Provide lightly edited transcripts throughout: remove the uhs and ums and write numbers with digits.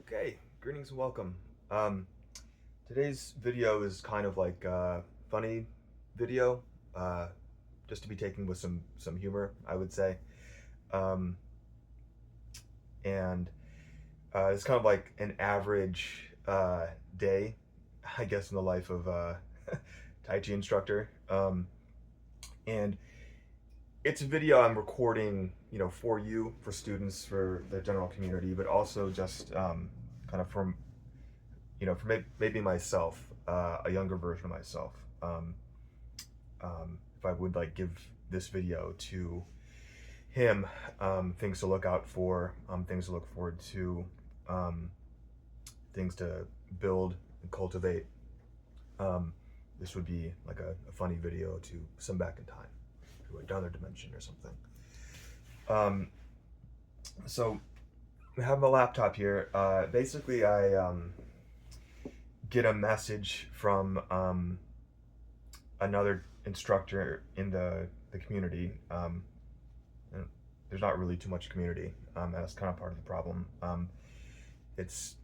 Okay, greetings and welcome. Um, Today's video is kind of like a funny video, uh, just to be taken with some humor, I would say. Um, and It's kind of like an average day, I guess, in the life of Tai Chi instructor. And it's a video I'm recording, for you, for students, for the general community, but also just kind of from for maybe myself, a younger version of myself. If I would like give this video to him, things to look out for, things to look forward to, um, things to build and cultivate. Um, this would be like a funny video to send back in time to another dimension or something. Um, so I have my laptop here. Basically, I get a message from another instructor in the community. And there's not really too much community. That's kind of part of the problem. It's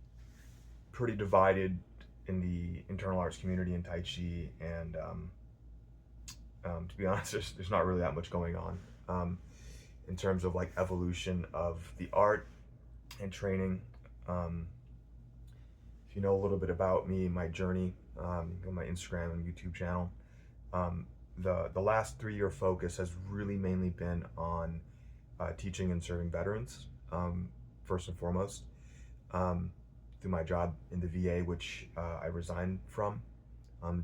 pretty divided in the internal arts community in Tai Chi, and to be honest, there's not really that much going on in terms of like evolution of the art and training. Um, if you know a little bit about me, my journey, my Instagram and YouTube channel, um, the last 3 year focus has really mainly been on teaching and serving veterans, first and foremost, um, through my job in the VA, which I resigned from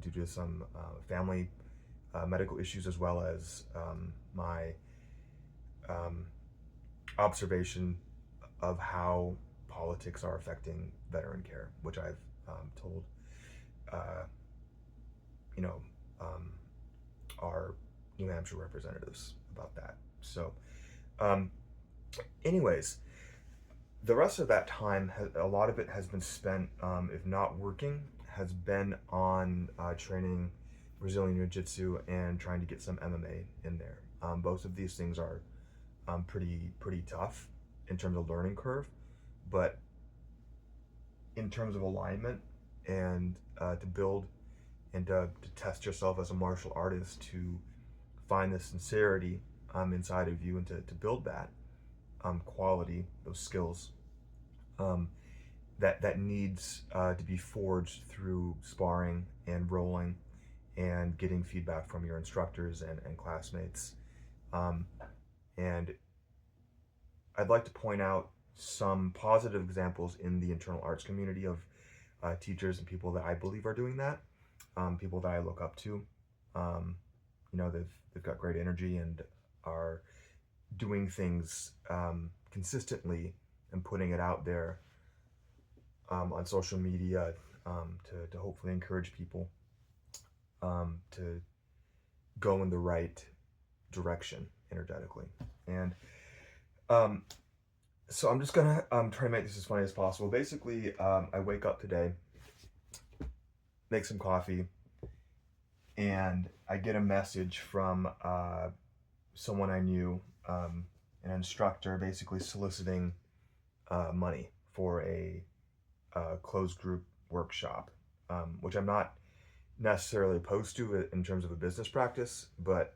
due to some family medical issues, as well as my um, observation of how politics are affecting veteran care, which I've told uh, you know um, our New Hampshire representatives about that. So, um, anyways, the rest of that time, a lot of it has been spent, if not working, has been on training Brazilian Jiu Jitsu and trying to get some MMA in there. Both of these things are pretty tough in terms of learning curve, but in terms of alignment and to build and to test yourself as a martial artist, to find the sincerity inside of you and to build that quality, those skills um, that needs to be forged through sparring and rolling and getting feedback from your instructors and classmates. Um, and I'd like to point out some positive examples in the internal arts community of teachers and people that I believe are doing that, people that I look up to. Um, they've got great energy and are doing things consistently and putting it out there on social media to hopefully encourage people to go in the right direction energetically. And um, so I'm just gonna try to make this as funny as possible. Basically, I wake up today, make some coffee, and I get a message from someone I knew, an instructor, basically soliciting money for a closed group workshop, which I'm not necessarily opposed to in terms of a business practice, but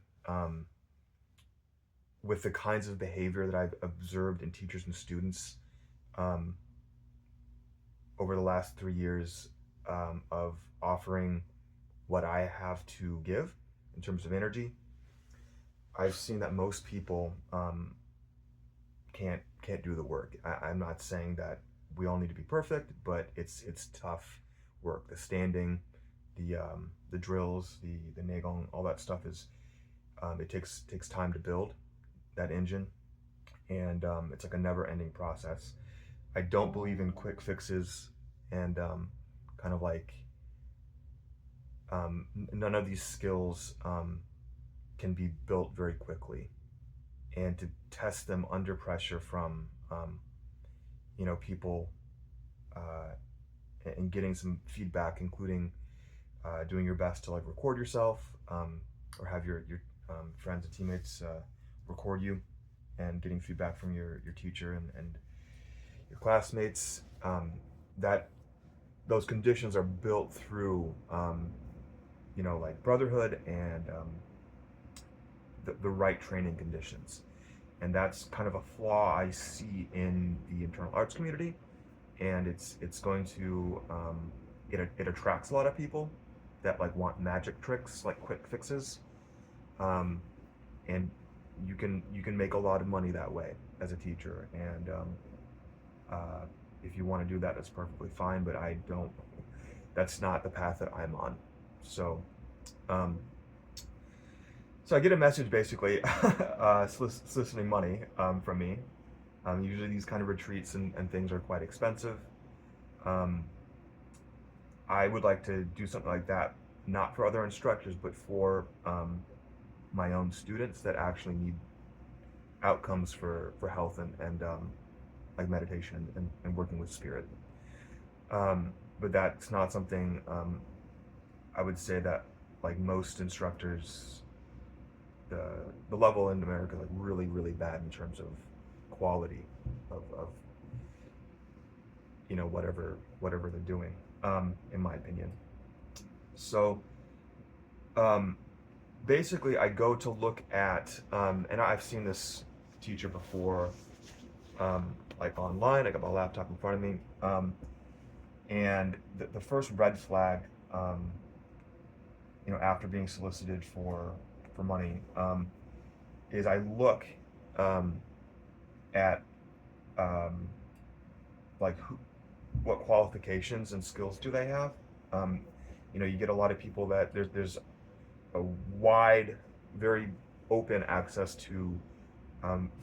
with the kinds of behavior that I've observed in teachers and students um, over the last 3 years of offering what I have to give in terms of energy, I've seen that most people can't do the work. I'm not saying that we all need to be perfect, but it's tough work. The standing, the drills, the neigong, all that stuff is it takes time to build that engine, and it's like a never-ending process. I don't believe in quick fixes, and kind of like none of these skills can be built very quickly, and to test them under pressure from people uh, and getting some feedback, including doing your best to like record yourself, or have your friends and teammates record you, and getting feedback from your teacher and your classmates. that those conditions are built through, like brotherhood and the right training conditions. And that's kind of a flaw I see in the internal arts community, and it's going to it attracts a lot of people that like want magic tricks, like quick fixes, um, and you can make a lot of money that way as a teacher. And uh, if you want to do that, that's perfectly fine. But I don't. That's not the path that I'm on. So. Um, so I get a message basically soliciting money from me. Usually these kind of retreats and things are quite expensive. Um, I would like to do something like that, not for other instructors, but for my own students that actually need outcomes for health and like meditation and working with spirit. But that's not something I would say that like most instructors, the the level in America is like really really bad in terms of quality of whatever they're doing, in my opinion. So um, basically, I go to look at, and I've seen this teacher before, like online. I got my laptop in front of me, and the first red flag, um, after being solicited for money, is I look um, at um, like what qualifications and skills do they have. Um, you get a lot of people that there's a wide, very open access to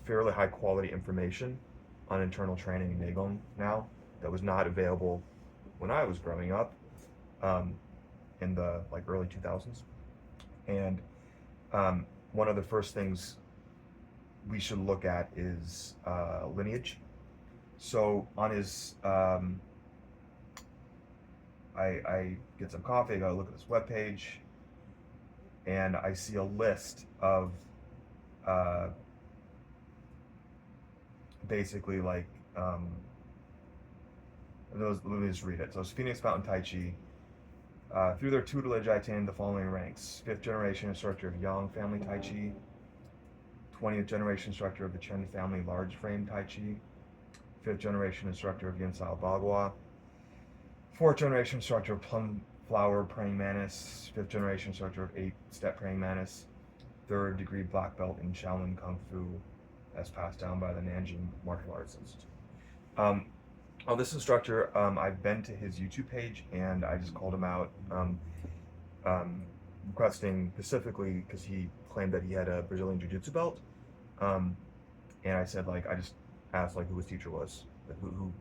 fairly high quality information on internal training in Nagom now that was not available when I was growing up, um, in the like early 2000s. And one of the first things we should look at is lineage. So on his, I get some coffee, I go look at this webpage, and I see a list of uh, basically like those. Let me just read it. So it's Phoenix Mountain Tai Chi. Through their tutelage, I attained the following ranks: fifth generation instructor of Yang family Tai Chi, 20th generation instructor of the Chen family large frame Tai Chi, fifth generation instructor of Yin Sao Bagua, fourth generation instructor of Plum Flower Praying Mantis, fifth generation instructor of 8-step Praying Mantis, third degree black belt in Shaolin Kung Fu, as passed down by the Nanjing Martial Arts Institute. This instructor, I've been to his YouTube page and I just called him out, requesting specifically because he claimed that he had a Brazilian Jiu-Jitsu belt, and I said I just asked who his teacher was, who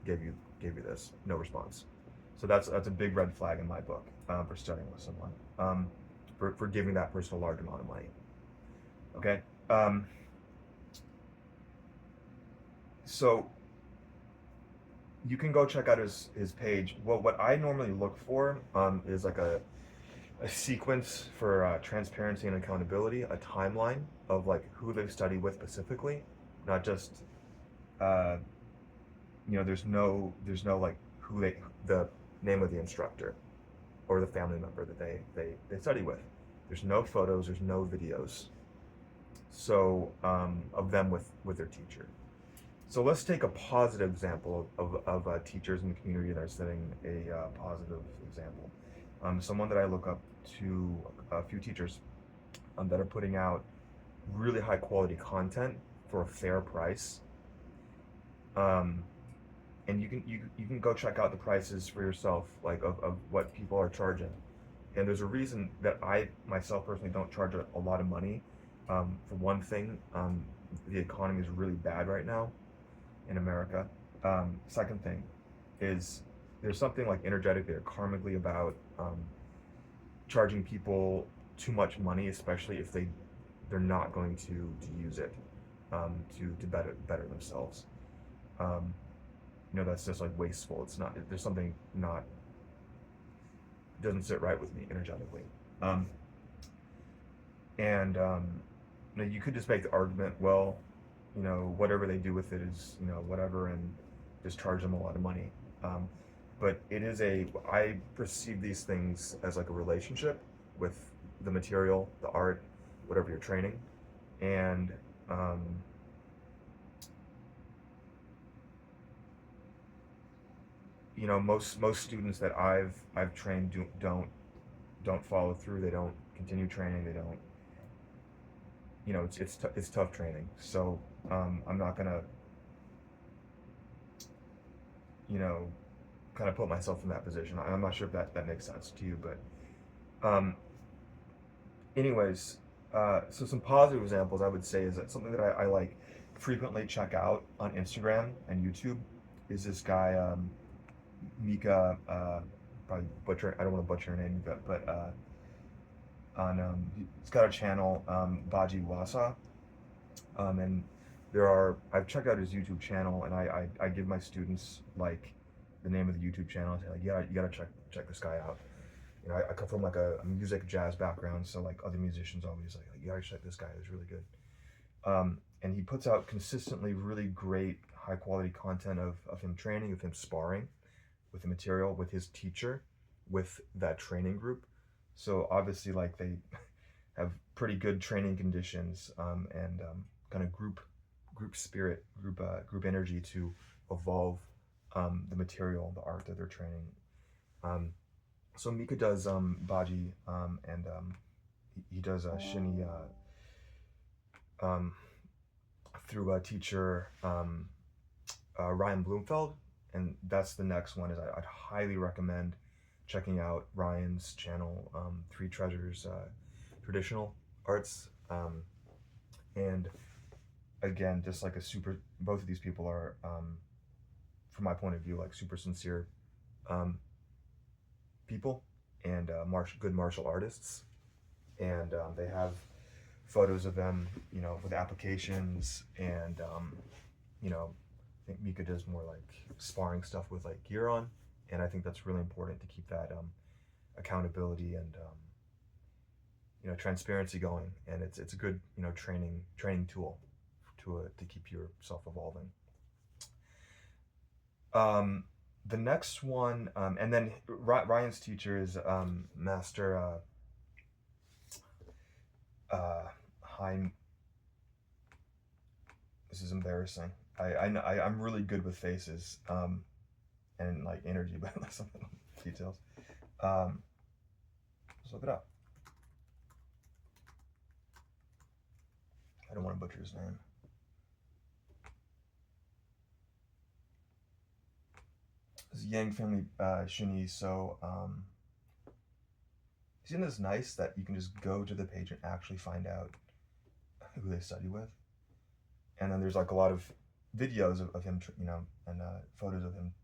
gave you this. No response. So that's a big red flag in my book, for studying with someone, for giving that person a large amount of money. Okay. So you can go check out his page. Well, what I normally look for is like a sequence for transparency and accountability, a timeline of who they've studied with specifically, not just there's no who the name of the instructor or the family member that they study with. There's no photos, there's no videos, so of them with their teacher. So let's take a positive example of teachers in the community that are setting a positive example. Someone that I look up to, a few teachers that are putting out really high quality content for a fair price. And you can go check out the prices for yourself, of what people are charging. And there's a reason that I myself personally don't charge a lot of money. For one thing, the economy is really bad right now in America. Second thing is there's something energetically or karmically about charging people too much money, especially if they're not going to use it to better themselves. That's just wasteful. It's not. There's something not doesn't sit right with me energetically. And you could just make the argument, well, whatever they do with it is, whatever, and just charge them a lot of money. But I perceive these things as like a relationship with the material, the art, whatever you're training. And um, most students that I've trained don't follow through. They don't continue training. They don't. It's tough training. So I'm not gonna you know kind of put myself in that position. I'm not sure if that makes sense to you, but anyways, so some positive examples I would say is that something that I like frequently check out on Instagram and YouTube is this guy Mika. Probably butcher. I don't want to butcher her name, but on he's got a channel Baji Wasa, and I've checked out his YouTube channel, and I give my students like the name of the YouTube channel and say like, yeah, you gotta check this guy out. I come from like a music jazz background, so like other musicians always like you gotta check this guy. He's really good. And he puts out consistently really great high quality content of him training, of him sparring with the material, with his teacher, with that training group. So obviously, like they have pretty good training conditions, and kind of group spirit, group energy to evolve the material, the art that they're training. Um, so Mika does Baji, and he does Shini um, through a teacher Ryan Bloomfeld, and that's the next one. I'd highly recommend checking out Ryan's channel, Three Treasures Traditional Arts, and again, just like both of these people are, from my point of view, like super sincere people and good martial artists, and they have photos of them, with applications, and I think Mika does more like sparring stuff with like gear on, and I think that's really important to keep that accountability and transparency going, and it's a good training tool to keep yourself evolving. The next one, and then Ryan's teacher is Master Hein. This is embarrassing. I'm really good with faces, and like energy, but like some details. Let's look it up. I don't want to butcher his name. This is Yang family Shini. So isn't this nice that you can just go to the page and actually find out who they study with? And then there's like a lot of videos of him, and photos of him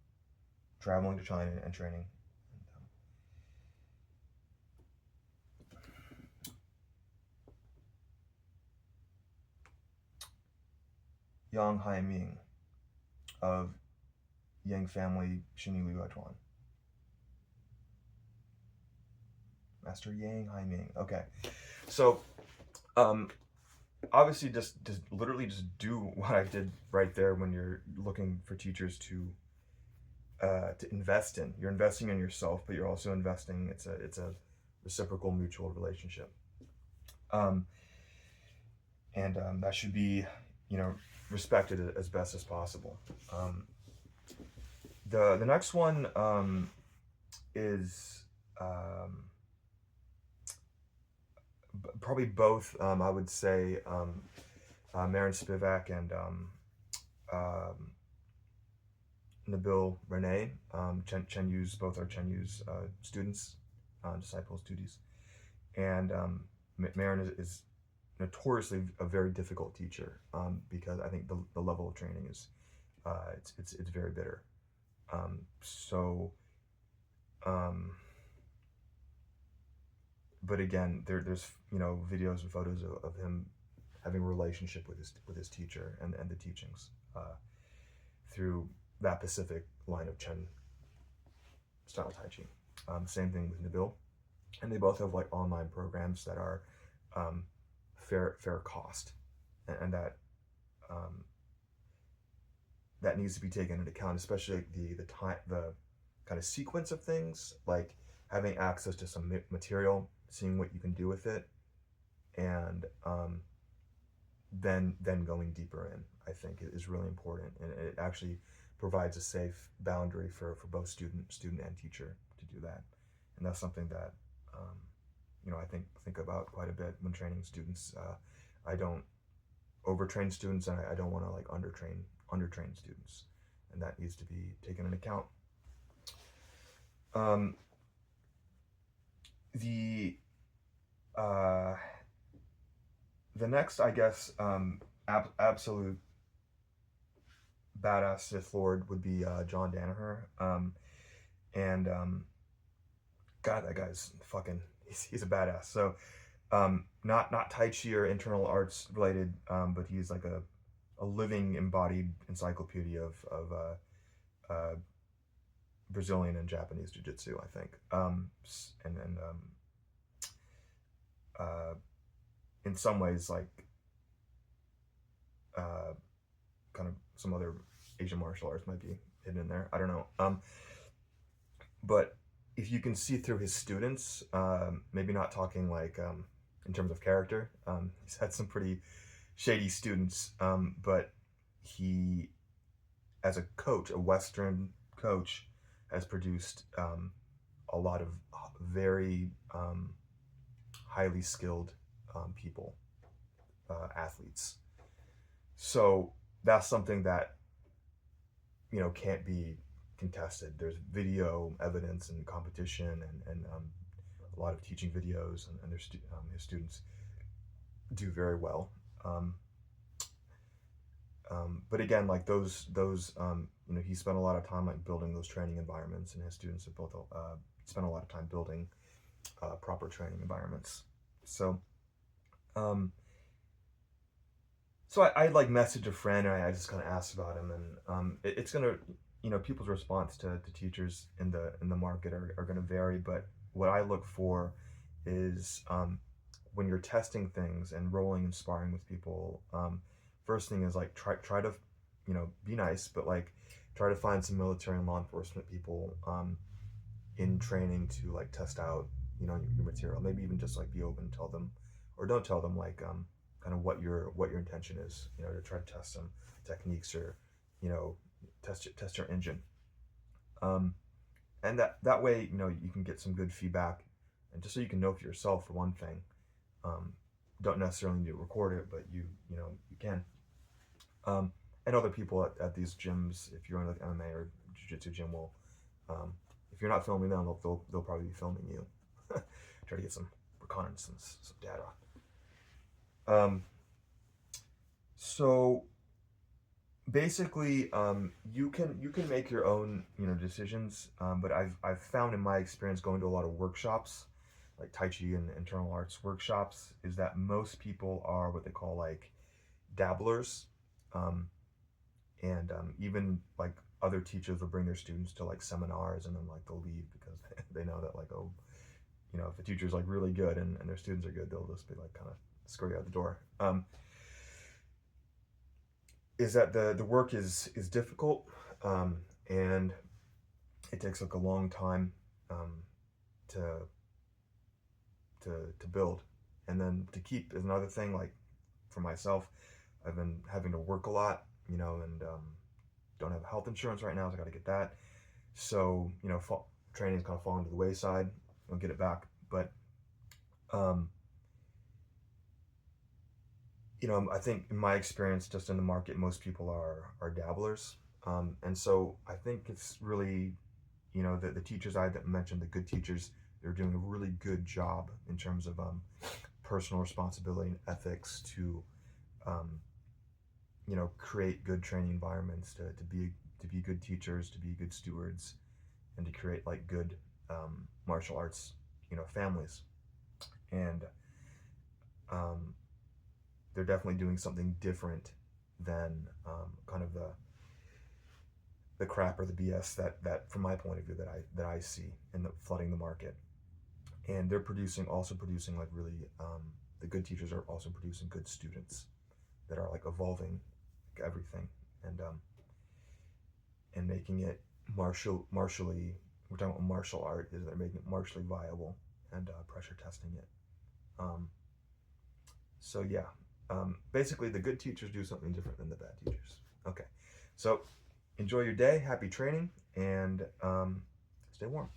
traveling to China and training. Yang Haiming of Yang family Shini Liuatuan. Master Yang Haiming. Okay. So obviously just literally just do what I did right there when you're looking for teachers to invest in. You're investing in yourself, but you're also investing. It's a reciprocal, mutual relationship, and that should be respected as best as possible. The next one is probably both. I would say Marin Spivak and Nabil Renee. Chen Yu's, both are Chen Yu's students, disciples, students, and Marin is notoriously a very difficult teacher, because I think the level of training is it's very bitter. But again, there's videos and photos of him having a relationship with his teacher and the teachings through that Pacific line of Chen style Tai Chi. Same thing with Nabil, and they both have like online programs that are fair cost, and that that needs to be taken into account, especially the time, the kind of sequence of things, like having access to some material, seeing what you can do with it, and then going deeper in, I think is really important, and it actually provides a safe boundary for both student and teacher to do that, and that's something that I think about quite a bit when training students. I don't overtrain students, and I don't want to like undertrain students, and that needs to be taken into account. The uh, the next, I guess, absolute badass Sith Lord would be John Danaher, and God, that guy's fucking. He's a badass. So, not Tai Chi or internal arts related, but he's like a living embodied encyclopedia of Brazilian and Japanese jiu-jitsu, I think, and in some ways like kind of some other Asian martial arts might be hidden in there. I don't know. But if you can see through his students, maybe not talking like in terms of character, he's had some pretty shady students, but he, as a coach, a Western coach, has produced a lot of very highly skilled people, athletes. So that's something that can't be contested. There's video evidence and competition, and a lot of teaching videos, and his students do very well. But again, like those he spent a lot of time like building those training environments, and his students have both spent a lot of time building proper training environments. So, I like message a friend, and I just kind of asked about him, and it's gonna, people's response to teachers in the market are gonna vary, but what I look for is when you're testing things and rolling and sparring with people, first thing is like try to be nice, but like try to find some military and law enforcement people in training to like test out your material. Maybe even just like be open and tell them, or don't tell them, like kind of what your intention is, to try to test some techniques, or test your engine, and that way you can get some good feedback, and just so you can know for yourself, for one thing. Don't necessarily need to record it, but you can. And other people at these gyms, if you're in like MMA or jiu-jitsu gym, will, if you're not filming them, they'll probably be filming you. Try to get some reconnaissance, some data. So basically, you can make your own decisions, but I've found in my experience going to a lot of workshops, like Tai Chi and internal arts workshops, is that most people are what they call like dabblers, and even like other teachers will bring their students to like seminars, and then like they'll leave because they know that like, oh, if the teacher's like really good and their students are good, they'll just be like kind of scurry out the door. Is that the work is difficult, and it takes like a long time to build, and then to keep is another thing. Like for myself, I've been having to work a lot, and don't have health insurance right now, so I got to get that. So training's kind of falling to the wayside. I'll get it back, but I think in my experience, just in the market, most people are dabblers, and so I think it's really, the teachers I mentioned, the good teachers, they're doing a really good job in terms of personal responsibility and ethics to, create good training environments, to be good teachers, to be good stewards, and to create like good martial arts, families, and they're definitely doing something different than kind of the crap or the BS that from my point of view that I see in the flooding the market. And they're also producing like really, the good teachers are also producing good students that are like evolving everything. And and making it martially. We're talking about martial art. Is they're making it martially viable and pressure testing it. Um, so yeah, basically the good teachers do something different than the bad teachers. Okay, so enjoy your day. Happy training and stay warm.